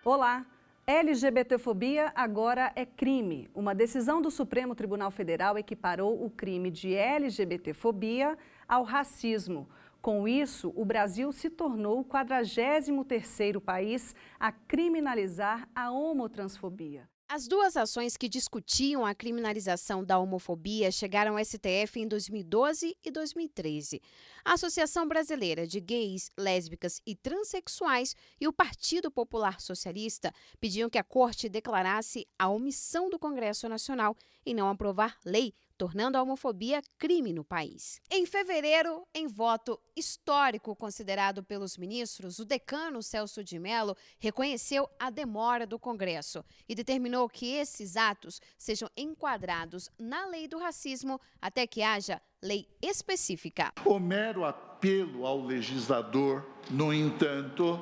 Olá! LGBTfobia agora é crime. Uma decisão do Supremo Tribunal Federal equiparou o crime de LGBTfobia ao racismo. Com isso, o Brasil se tornou o 43º país a criminalizar a homotransfobia. As duas ações que discutiam a criminalização da homofobia chegaram ao STF em 2012 e 2013. A Associação Brasileira de Gays, Lésbicas e Transsexuais e o Partido Popular Socialista pediam que a Corte declarasse a omissão do Congresso Nacional em não aprovar lei, tornando a homofobia crime no país. Em fevereiro, em voto histórico considerado pelos ministros, o decano Celso de Mello reconheceu a demora do Congresso e determinou que esses atos sejam enquadrados na lei do racismo até que haja lei específica. O mero apelo ao legislador, no entanto,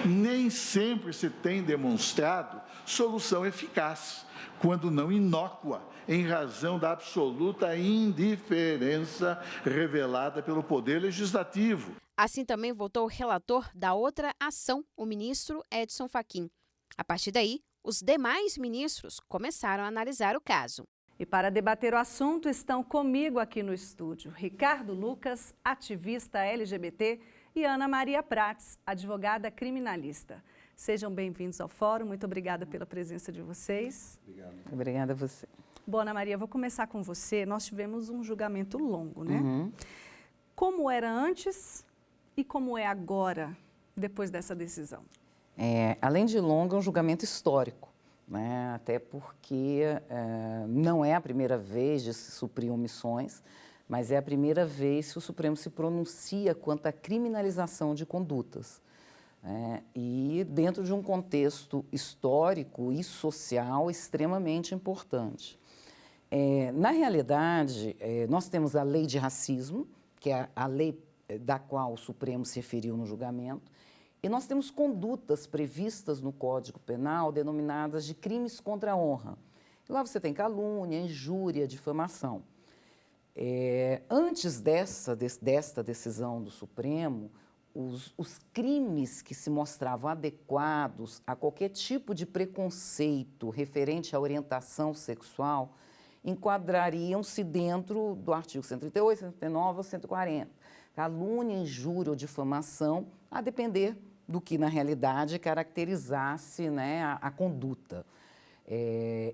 nem sempre se tem demonstrado solução eficaz, quando não inócua, em razão da absoluta indiferença revelada pelo Poder Legislativo. Assim também votou o relator da outra ação, o ministro Edson Fachin. A partir daí, os demais ministros começaram a analisar o caso. E para debater o assunto estão comigo aqui no estúdio Ricardo Lucas, ativista LGBT, e Ana Maria Prates, advogada criminalista. Sejam bem-vindos ao fórum, muito obrigada pela presença de vocês. Obrigado. Obrigada a você. Bom, Ana Maria, vou começar com você. Nós tivemos um julgamento longo, né? Uhum. Como era antes e como é agora, depois dessa decisão? Além de longo, é um julgamento histórico, né? Até porque não é a primeira vez de se suprir omissões, mas é a primeira vez que o Supremo se pronuncia quanto à criminalização de condutas. E dentro de um contexto histórico e social extremamente importante. Na realidade, nós temos a lei de racismo, que é a lei da qual o Supremo se referiu no julgamento, e nós temos condutas previstas no Código Penal denominadas de crimes contra a honra. E lá você tem calúnia, injúria, difamação. Antes desta decisão do Supremo, os crimes que se mostravam adequados a qualquer tipo de preconceito referente à orientação sexual enquadrariam-se dentro do artigo 138, 139 ou 140. Calúnia, injúria ou difamação, a depender do que, na realidade, caracterizasse, né, a conduta.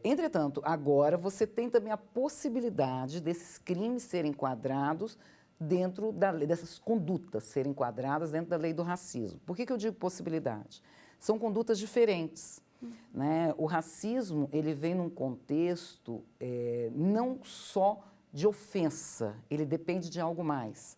Entretanto, agora você tem também a possibilidade desses crimes serem enquadrados dentro da lei, dessas condutas serem enquadradas dentro da lei do racismo. Por que eu digo possibilidade? São condutas diferentes. Né? O racismo, ele vem num contexto não só de ofensa, ele depende de algo mais,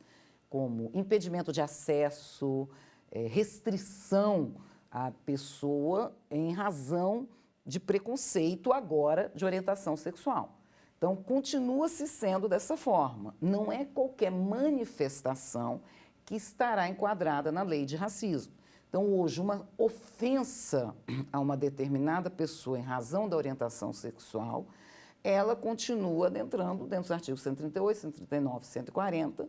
como impedimento de acesso, restrição à pessoa em razão de preconceito agora de orientação sexual. Então, continua-se sendo dessa forma. Não é qualquer manifestação que estará enquadrada na lei de racismo. Então, hoje, uma ofensa a uma determinada pessoa em razão da orientação sexual, ela continua entrando dentro dos artigos 138, 139, 140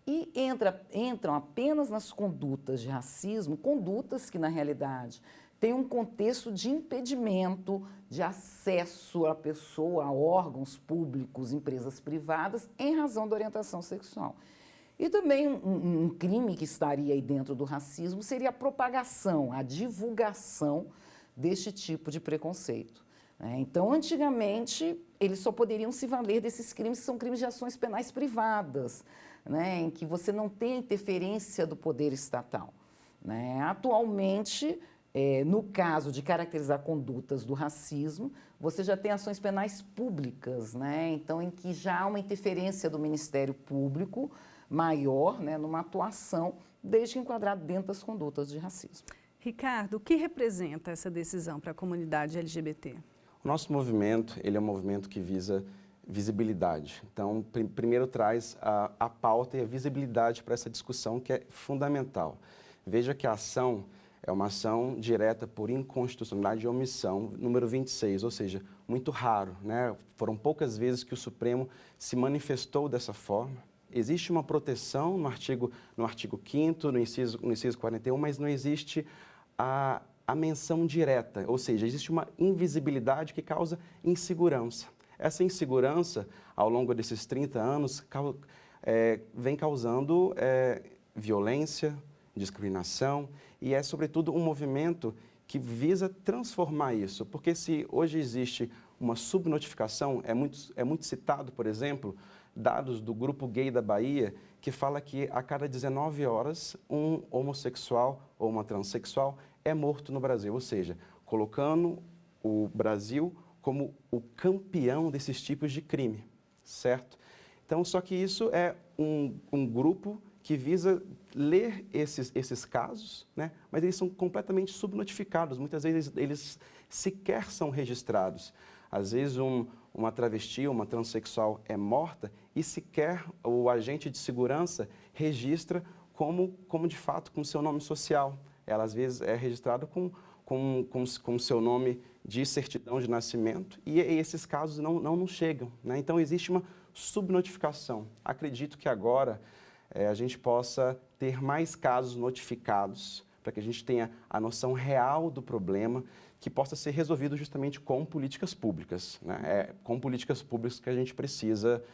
e entram apenas nas condutas de racismo, condutas que, na realidade, tem um contexto de impedimento de acesso à pessoa, a órgãos públicos, empresas privadas, em razão da orientação sexual. E também um crime que estaria aí dentro do racismo seria a propagação, a divulgação deste tipo de preconceito. Então, antigamente, eles só poderiam se valer desses crimes que são crimes de ações penais privadas, né, em que você não tem a interferência do poder estatal. Atualmente, no caso de caracterizar condutas do racismo, você já tem ações penais públicas, né? Então, em que já há uma interferência do Ministério Público maior, né, numa atuação, desde enquadrado dentro das condutas de racismo. Ricardo, o que representa essa decisão para a comunidade LGBT? O nosso movimento, ele é um movimento que visa visibilidade. Então, primeiro traz a pauta e a visibilidade para essa discussão que é fundamental. Veja que a ação é uma ação direta por inconstitucionalidade e omissão, número 26, ou seja, muito raro, né? Foram poucas vezes que o Supremo se manifestou dessa forma. Existe uma proteção no artigo 5º, no inciso 41, mas não existe a menção direta, ou seja, existe uma invisibilidade que causa insegurança. Essa insegurança, ao longo desses 30 anos, vem causando violência, discriminação, e é, sobretudo, um movimento que visa transformar isso, porque se hoje existe uma subnotificação, é muito citado, por exemplo, dados do Grupo Gay da Bahia, que fala que a cada 19 horas um homossexual ou uma transexual é morto no Brasil, ou seja, colocando o Brasil como o campeão desses tipos de crime, certo? Então, só que isso é um grupo que visa ler esses casos, né? Mas eles são completamente subnotificados, muitas vezes eles sequer são registrados. Às vezes uma travesti, uma transexual é morta e sequer o agente de segurança registra como de fato com seu nome social. Ela às vezes é registrada com seu nome de certidão de nascimento e esses casos não chegam, né? Então existe uma subnotificação. Acredito que agora a gente possa ter mais casos notificados para que a gente tenha a noção real do problema, que possa ser resolvido justamente com políticas públicas, né? É com políticas públicas que a gente precisa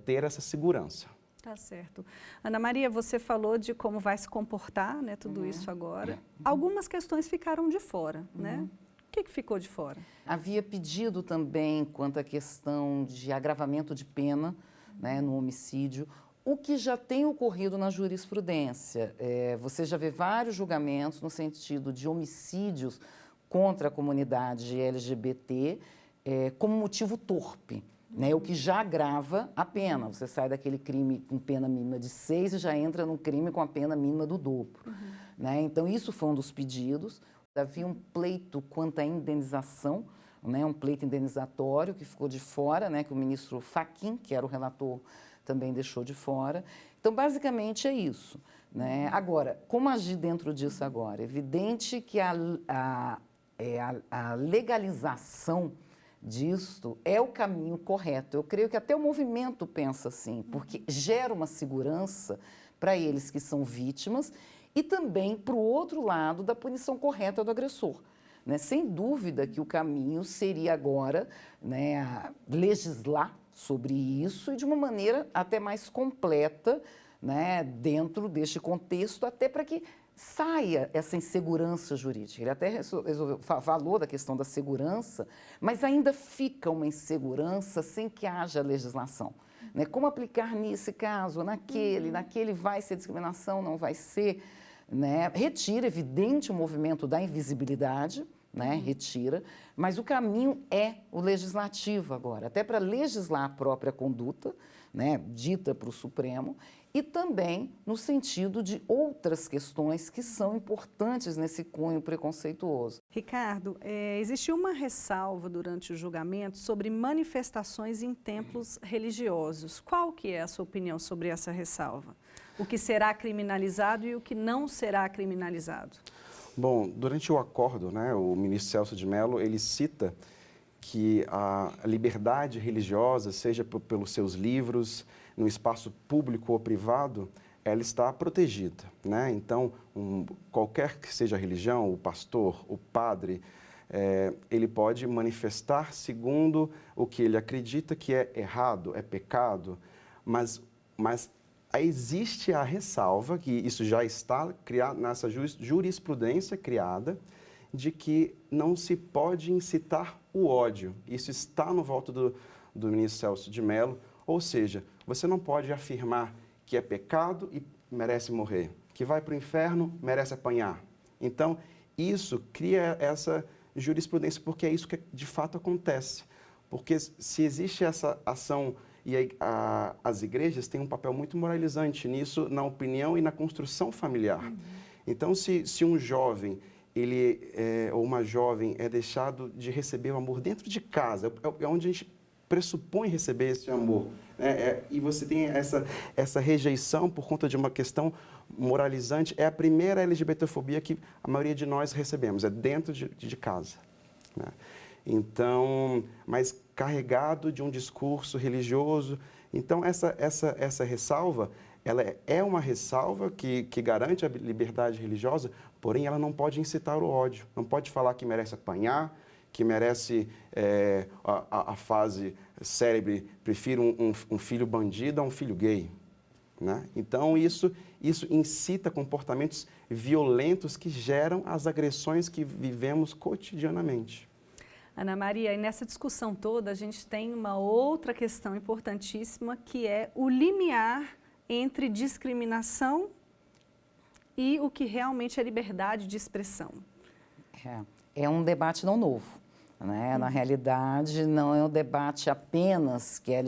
ter essa segurança. Tá certo. Ana Maria, você falou de como vai se comportar, né, tudo isso agora. Algumas questões ficaram de fora, né? O que ficou de fora? Havia pedido também quanto à questão de agravamento de pena, né, no homicídio, o que já tem ocorrido na jurisprudência. Você já vê vários julgamentos no sentido de homicídios contra a comunidade LGBT como motivo torpe, né, o que já agrava a pena. Você sai daquele crime com pena mínima de 6 e já entra num crime com a pena mínima do dobro. Né? Então, isso foi um dos pedidos. Havia um pleito quanto à indenização, né, um pleito indenizatório que ficou de fora, né, que o ministro Fachin, que era o relator, também deixou de fora. Então, basicamente, é isso. Né? Agora, como agir dentro disso agora? É evidente que a legalização disto é o caminho correto. Eu creio que até o movimento pensa assim, porque gera uma segurança para eles que são vítimas e também para o outro lado da punição correta do agressor. Né? Sem dúvida que o caminho seria agora, né, legislar sobre isso e de uma maneira até mais completa, né, dentro deste contexto, até para que saia essa insegurança jurídica. Ele até falou da questão da segurança, mas ainda fica uma insegurança sem que haja legislação. Né? Como aplicar nesse caso, naquele vai ser discriminação, não vai ser. Né? Retira, evidente, o movimento da invisibilidade, né? Retira, mas o caminho é o legislativo agora, até para legislar a própria conduta, né, dita para o Supremo, e também no sentido de outras questões que são importantes nesse cunho preconceituoso. Ricardo, existiu uma ressalva durante o julgamento sobre manifestações em templos religiosos. Qual que é a sua opinião sobre essa ressalva? O que será criminalizado e o que não será criminalizado? Bom, durante o acordo, né, o ministro Celso de Mello, ele cita que a liberdade religiosa, seja pelos seus livros, no espaço público ou privado, ela está protegida, né? Então, qualquer que seja a religião, o pastor, o padre, ele pode manifestar segundo o que ele acredita que é errado, é pecado, mas existe a ressalva, que isso já está criado nessa jurisprudência criada, de que não se pode incitar o ódio. Isso está no voto do ministro Celso de Mello, ou seja, você não pode afirmar que é pecado e merece morrer, que vai para o inferno, merece apanhar. Então, isso cria essa jurisprudência, porque é isso que de fato acontece. Porque se existe essa ação, e as igrejas têm um papel muito moralizante nisso, na opinião e na construção familiar. Então, se um jovem ou uma jovem é deixado de receber o amor dentro de casa, é onde a gente pressupõe receber esse amor, e você tem essa rejeição por conta de uma questão moralizante, é a primeira LGBTfobia que a maioria de nós recebemos, é dentro de casa. Né? Então, mas carregado de um discurso religioso. Então, essa ressalva, ela é uma ressalva que garante a liberdade religiosa, porém ela não pode incitar o ódio, não pode falar que merece apanhar, que merece a fase célebre, prefiro um filho bandido a um filho gay. Né? Então, isso incita comportamentos violentos que geram as agressões que vivemos cotidianamente. Ana Maria, e nessa discussão toda a gente tem uma outra questão importantíssima, que é o limiar entre discriminação e o que realmente é liberdade de expressão. É um debate não novo, né? Na realidade, não é um debate apenas que a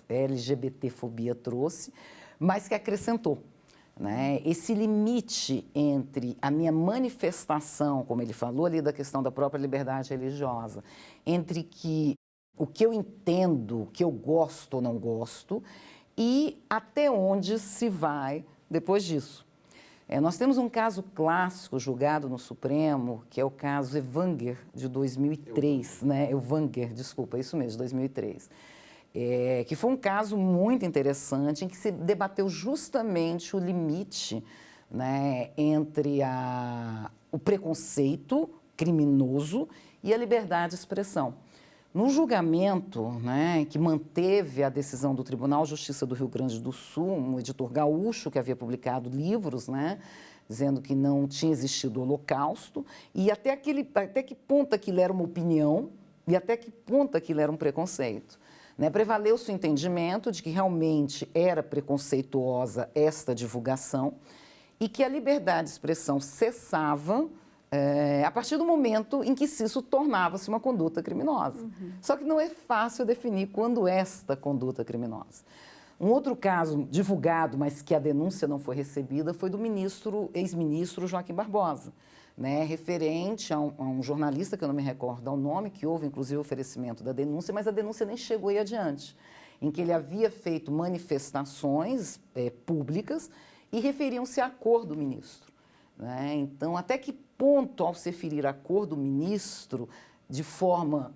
LGBTfobia trouxe, mas que acrescentou. Né? Esse limite entre a minha manifestação, como ele falou ali da questão da própria liberdade religiosa, entre o que eu entendo, o que eu gosto ou não gosto, e até onde se vai depois disso. Nós temos um caso clássico julgado no Supremo, que é o caso Evanger, de 2003, né? Evanger, desculpa, isso mesmo, de 2003. Que foi um caso muito interessante, em que se debateu justamente o limite, né, entre o preconceito criminoso e a liberdade de expressão. No julgamento, né, que manteve a decisão do Tribunal de Justiça do Rio Grande do Sul, um editor gaúcho que havia publicado livros, né, dizendo que não tinha existido o Holocausto, e até que ponto aquilo era uma opinião e até que ponto aquilo era um preconceito. Né, prevaleu-se o entendimento de que realmente era preconceituosa esta divulgação e que a liberdade de expressão cessava a partir do momento em que isso tornava-se uma conduta criminosa. Só que não é fácil definir quando esta conduta é criminosa. Um outro caso divulgado, mas que a denúncia não foi recebida, foi do ex-ministro Joaquim Barbosa, né, referente a um jornalista, que eu não me recordo ao nome, que houve inclusive o oferecimento da denúncia, mas a denúncia nem chegou aí adiante, em que ele havia feito manifestações públicas e referiam-se à cor do ministro. Né? Então, até que ponto, ao se referir à cor do ministro,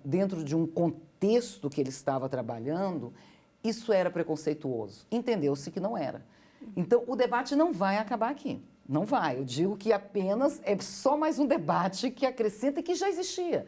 dentro de um contexto que ele estava trabalhando, isso era preconceituoso? Entendeu-se que não era. Então, o debate não vai acabar aqui. Não vai. Eu digo que apenas é só mais um debate que acrescenta e que já existia.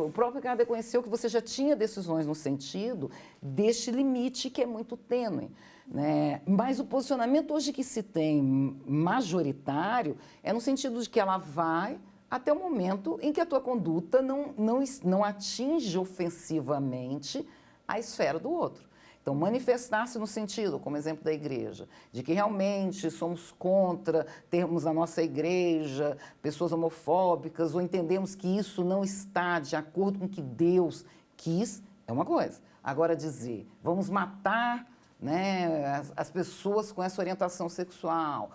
O próprio Ricardo reconheceu que você já tinha decisões no sentido deste limite que é muito tênue. Né? Mas o posicionamento hoje que se tem majoritário é no sentido de que ela vai até o momento em que a tua conduta não atinge ofensivamente a esfera do outro. Então, manifestar-se no sentido, como exemplo da igreja, de que realmente somos contra termos na nossa igreja pessoas homofóbicas ou entendemos que isso não está de acordo com o que Deus quis, é uma coisa. Agora dizer, vamos matar, né, as pessoas com essa orientação sexual,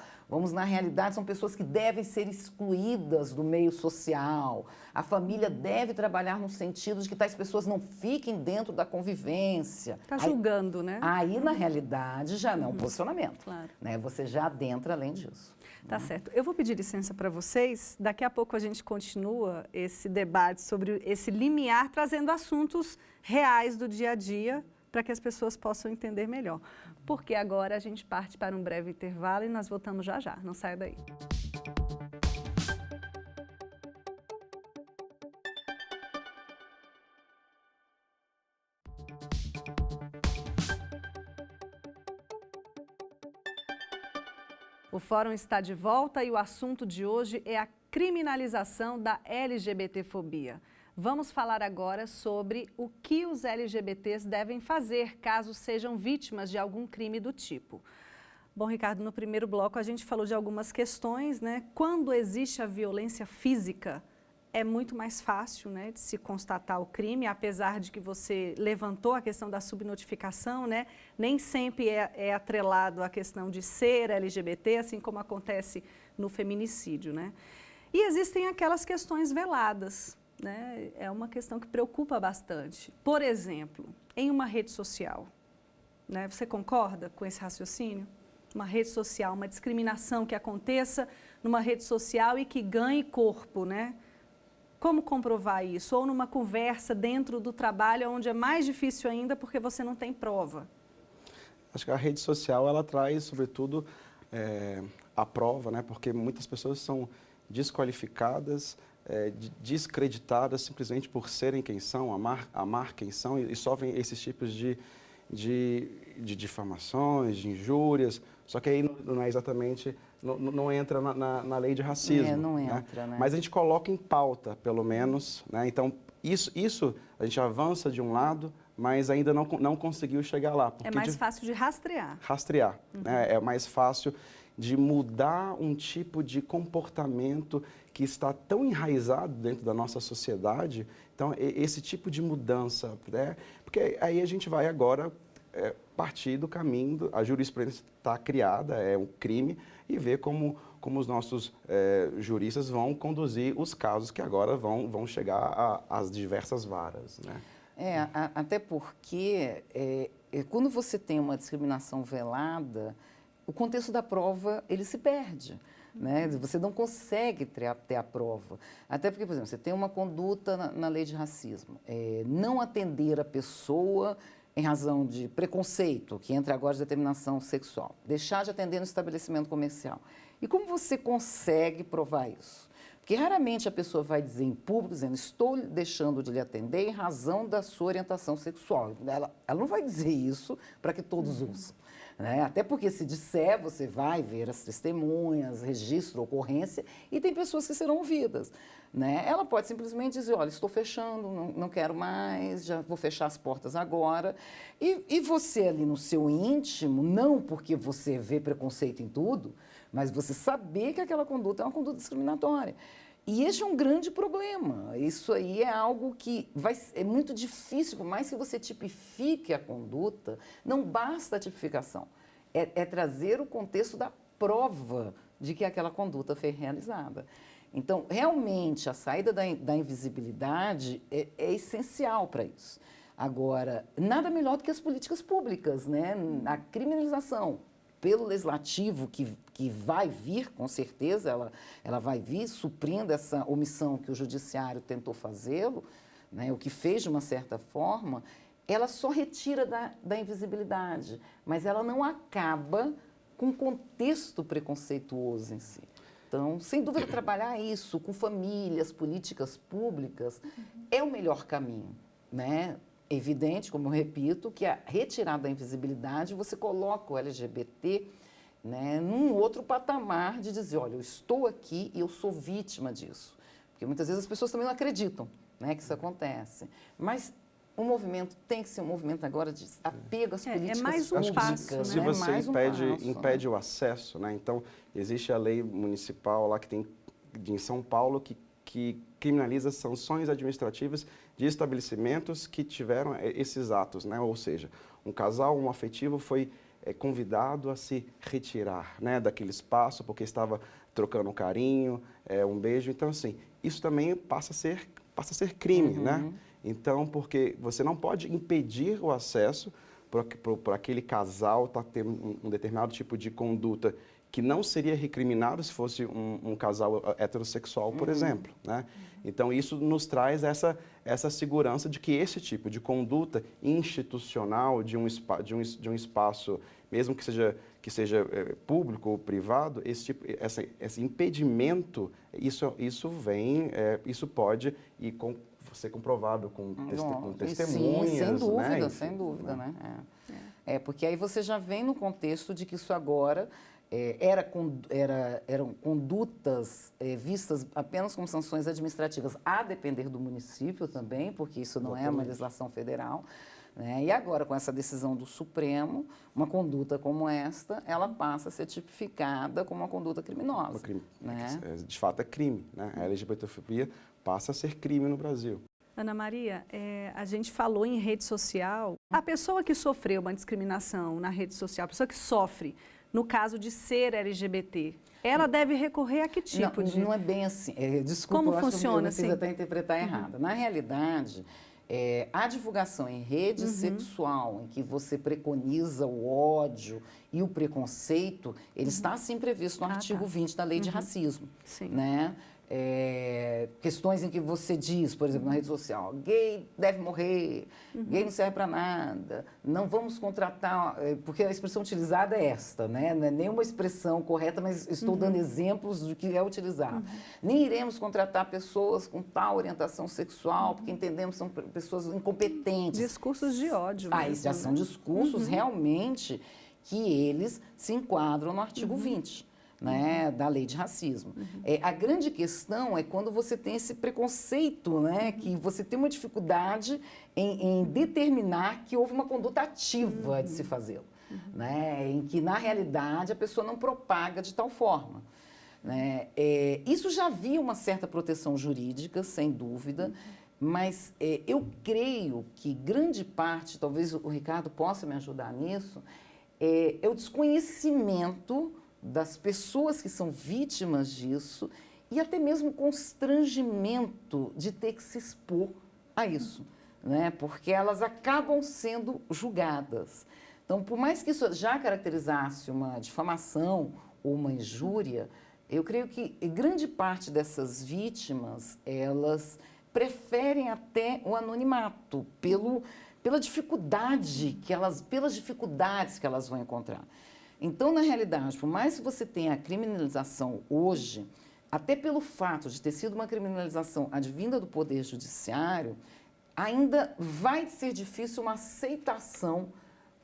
na realidade, são pessoas que devem ser excluídas do meio social. A família deve trabalhar no sentido de que tais pessoas não fiquem dentro da convivência. Está julgando, né? Aí, na realidade, já não é um posicionamento. Claro. Né? Você já adentra além disso. Tá certo. Eu vou pedir licença para vocês. Daqui a pouco a gente continua esse debate sobre esse limiar, trazendo assuntos reais do dia a dia, para que as pessoas possam entender melhor. Porque agora a gente parte para um breve intervalo e nós voltamos já já. Não saia daí. O Fórum está de volta e o assunto de hoje é a criminalização da LGBTfobia. Vamos falar agora sobre o que os LGBTs devem fazer caso sejam vítimas de algum crime do tipo. Bom, Ricardo, no primeiro bloco a gente falou de algumas questões, né? Quando existe a violência física, é muito mais fácil, né, de se constatar o crime, apesar de que você levantou a questão da subnotificação, né? Nem sempre é atrelado à questão de ser LGBT, assim como acontece no feminicídio, né? E existem aquelas questões veladas. Né? É uma questão que preocupa bastante. Por exemplo, em uma rede social, né? Você concorda com esse raciocínio? Uma rede social, uma discriminação que aconteça numa rede social e que ganhe corpo, né? Como comprovar isso? Ou numa conversa dentro do trabalho, onde é mais difícil ainda porque você não tem prova. Acho que a rede social, ela traz, sobretudo, a prova, né? Porque muitas pessoas são desqualificadas, descreditadas simplesmente por serem quem são, amar quem são, e sofrem esses tipos de difamações, de injúrias. Só que aí não é exatamente, não entra na lei de racismo. Não entra, né? Mas a gente coloca em pauta, pelo menos, né? Então, isso a gente avança de um lado, mas ainda não conseguiu chegar lá. É mais fácil de rastrear. Rastrear, né? É mais fácil de mudar um tipo de comportamento que está tão enraizado dentro da nossa sociedade. Então, esse tipo de mudança, né? Porque aí a gente vai agora partir do caminho, a jurisprudência está criada, é um crime, e ver como os nossos juristas vão conduzir os casos que agora vão chegar às diversas varas, né? Até porque quando você tem uma discriminação velada, o contexto da prova ele se perde, né? Você não consegue ter a prova. Até porque, por exemplo, você tem uma conduta na lei de racismo, não atender a pessoa em razão de preconceito, que entra agora de determinação sexual, deixar de atender no estabelecimento comercial. E como você consegue provar isso? Porque raramente a pessoa vai dizer em público, dizendo, estou deixando de lhe atender em razão da sua orientação sexual. Ela não vai dizer isso para que todos ouçam, né? Até porque se disser, você vai ver as testemunhas, registro, ocorrência, e tem pessoas que serão ouvidas, né? Ela pode simplesmente dizer, olha, estou fechando, não quero mais, já vou fechar as portas agora. E você ali no seu íntimo, não porque você vê preconceito em tudo, mas você saber que aquela conduta é uma conduta discriminatória. E esse é um grande problema. Isso aí é algo que é muito difícil, por mais que você tipifique a conduta, não basta a tipificação. É trazer o contexto da prova de que aquela conduta foi realizada. Então, realmente, a saída da invisibilidade é essencial para isso. Agora, nada melhor do que as políticas públicas, né? A criminalização pelo legislativo que vai vir, com certeza, ela vai vir suprindo essa omissão que o judiciário tentou fazê-lo, né, o que fez de uma certa forma, ela só retira da invisibilidade, mas ela não acaba com o contexto preconceituoso em si. Então, sem dúvida, trabalhar isso com famílias, políticas públicas, é o melhor caminho, né? Evidente, como eu repito, que a retirada da invisibilidade, você coloca o LGBT, né, num outro patamar de dizer, olha, eu estou aqui e eu sou vítima disso. Porque muitas vezes as pessoas também não acreditam, né, que isso acontece. Mas o movimento tem que ser um movimento agora de apego às políticas mais um passo, né? Se você impede o acesso, né? Então, existe a lei municipal lá que tem em São Paulo que criminaliza sanções administrativas de estabelecimentos que tiveram esses atos, né? Ou seja, um casal homoafetivo foi convidado a se retirar, né, daquele espaço porque estava trocando um carinho, um beijo. Então, assim, isso também passa a ser crime, né? Então, porque você não pode impedir o acesso para aquele casal ter um determinado tipo de conduta que não seria recriminado se fosse um casal heterossexual, por exemplo, né? Então, isso nos traz essa segurança de que esse tipo de conduta institucional de um espaço, mesmo que seja público ou privado, esse impedimento, isso pode ser comprovado com testemunhas. Sim, sem dúvida, né? Sem dúvida, né? Porque aí você já vem no contexto de que isso agora eram condutas vistas apenas como sanções administrativas, a depender do município também, porque isso não é uma legislação federal, né? E agora, com essa decisão do Supremo, uma conduta como esta, ela passa a ser tipificada como uma conduta criminosa. Né? De fato, é crime, né? A LGBTfobia passa a ser crime no Brasil. Ana Maria, a gente falou em rede social. A pessoa que sofreu uma discriminação na rede social, a pessoa que sofre, no caso de ser LGBT, ela deve recorrer a que tipo de... Não é bem assim. Desculpa, como eu funciona acho que eu fiz até interpretar errado. Na realidade, a divulgação em rede sexual, em que você preconiza o ódio e o preconceito, ele está sim previsto no artigo 20 da Lei de Racismo. Sim. Né? questões em que você diz, por exemplo, na rede social, gay deve morrer, gay não serve para nada, não vamos contratar, porque a expressão utilizada é esta, né? Não é nenhuma expressão correta, mas estou dando exemplos do que é utilizado. Nem iremos contratar pessoas com tal orientação sexual, porque entendemos que são pessoas incompetentes. Discursos de ódio. Aí já são discursos realmente que eles se enquadram no artigo 20. Né, da lei de racismo. A grande questão é quando você tem esse preconceito, né, que você tem uma dificuldade em determinar que houve uma conduta ativa de se fazê-lo, né, em que, na realidade, a pessoa não propaga de tal forma. Né. Isso já havia uma certa proteção jurídica, sem dúvida, mas eu creio que grande parte, talvez o Ricardo possa me ajudar nisso, é o desconhecimento das pessoas que são vítimas disso e até mesmo constrangimento de ter que se expor a isso, né? Porque elas acabam sendo julgadas. Então, por mais que isso já caracterizasse uma difamação ou uma injúria, eu creio que grande parte dessas vítimas, elas preferem até o anonimato pelas dificuldades que elas vão encontrar. Então, na realidade, por mais que você tenha a criminalização hoje, até pelo fato de ter sido uma criminalização advinda do Poder Judiciário, ainda vai ser difícil uma aceitação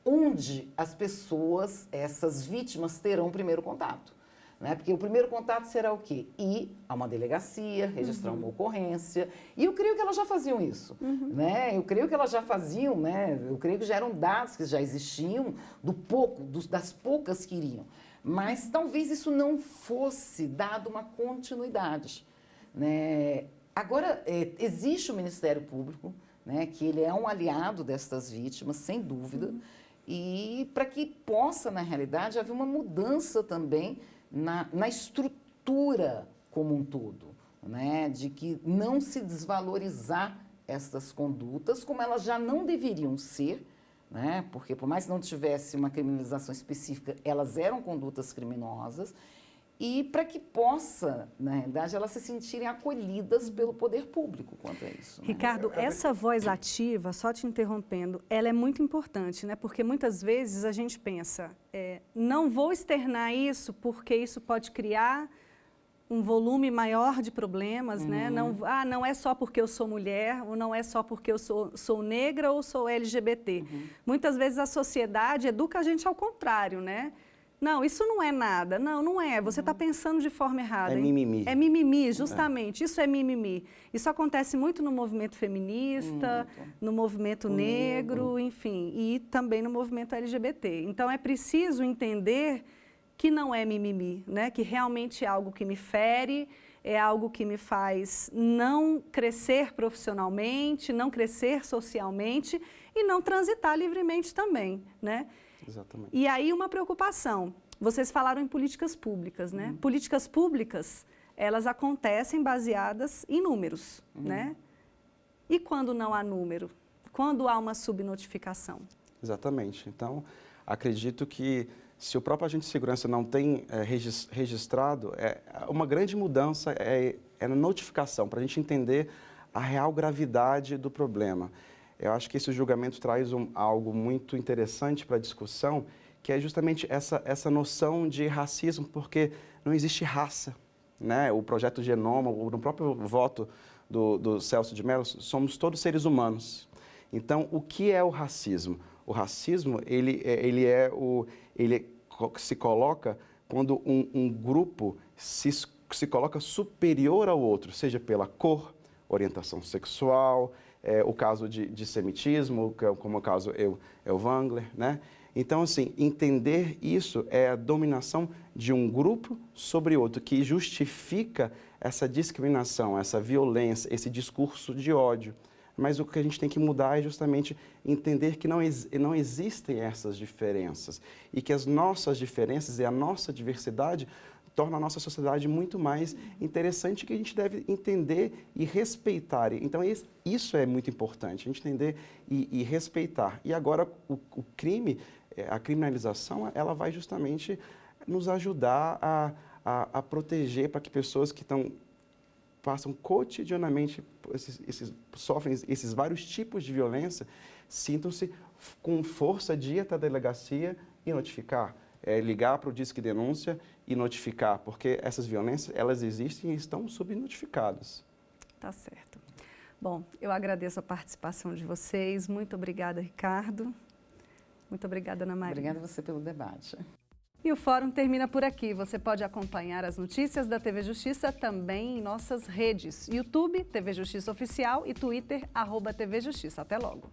onde as pessoas, essas vítimas, terão o primeiro contato. Né? Porque o primeiro contato será o quê? Ir a uma delegacia, registrar uma ocorrência. E eu creio que elas já faziam isso. Né? Eu creio que elas já faziam, né? Eu creio que já eram dados que já existiam, das poucas que iriam. Mas talvez isso não fosse dado uma continuidade. Né? Agora, existe o Ministério Público, né? Que ele é um aliado destas vítimas, sem dúvida, e para que possa, na realidade, haver uma mudança também na estrutura como um todo, né? De que não se desvalorizar estas condutas como elas já não deveriam ser, né? Porque por mais que não tivesse uma criminalização específica, elas eram condutas criminosas, e para que possa, na realidade, elas se sentirem acolhidas pelo poder público quanto a isso. Né? Ricardo, essa voz ativa, só te interrompendo, ela é muito importante, né? Porque muitas vezes a gente pensa, não vou externar isso porque isso pode criar um volume maior de problemas, né? Não é só porque eu sou mulher, ou não é só porque eu sou negra ou sou LGBT. Muitas vezes a sociedade educa a gente ao contrário, né? Não, isso não é nada. Não, não é. Você está pensando de forma errada. É mimimi. É mimimi, justamente. Isso é mimimi. Isso acontece muito no movimento feminista, no movimento negro, enfim, e também no movimento LGBT. Então, é preciso entender que não é mimimi, né? Que realmente é algo que me fere, é algo que me faz não crescer profissionalmente, não crescer socialmente e não transitar livremente também, né? Exatamente. E aí uma preocupação, vocês falaram em políticas públicas, né? Políticas públicas, elas acontecem baseadas em números, né? E quando não há número? Quando há uma subnotificação? Exatamente. Então, acredito que se o próprio agente de segurança não tem registrado, uma grande mudança é na notificação, para a gente entender a real gravidade do problema. Eu acho que esse julgamento traz algo muito interessante para a discussão, que é justamente essa noção de racismo, porque não existe raça. Né? O projeto Genoma, no próprio voto do Celso de Mello, somos todos seres humanos. Então, o que é o racismo? O racismo, ele se coloca quando um grupo se coloca superior ao outro, seja pela cor, orientação sexual, o caso de semitismo, como o caso Wangler, né? Então, assim, entender isso é a dominação de um grupo sobre outro, que justifica essa discriminação, essa violência, esse discurso de ódio. Mas o que a gente tem que mudar é justamente entender que não existem essas diferenças e que as nossas diferenças e a nossa diversidade torna a nossa sociedade muito mais interessante, que a gente deve entender e respeitar. Então, isso é muito importante, a gente entender e respeitar. E agora, o crime, a criminalização, ela vai justamente nos ajudar a proteger para que pessoas que estão passam cotidianamente, sofrem esses vários tipos de violência, sintam-se com força de ir até a delegacia e notificar, ligar para o Disque Denúncia e notificar, porque essas violências, elas existem e estão subnotificadas. Tá certo. Bom, eu agradeço a participação de vocês. Muito obrigada, Ricardo. Muito obrigada, Ana Maria. Obrigada a você pelo debate. E o Fórum termina por aqui. Você pode acompanhar as notícias da TV Justiça também em nossas redes: YouTube, TV Justiça Oficial e Twitter, @TV Justiça. Até logo.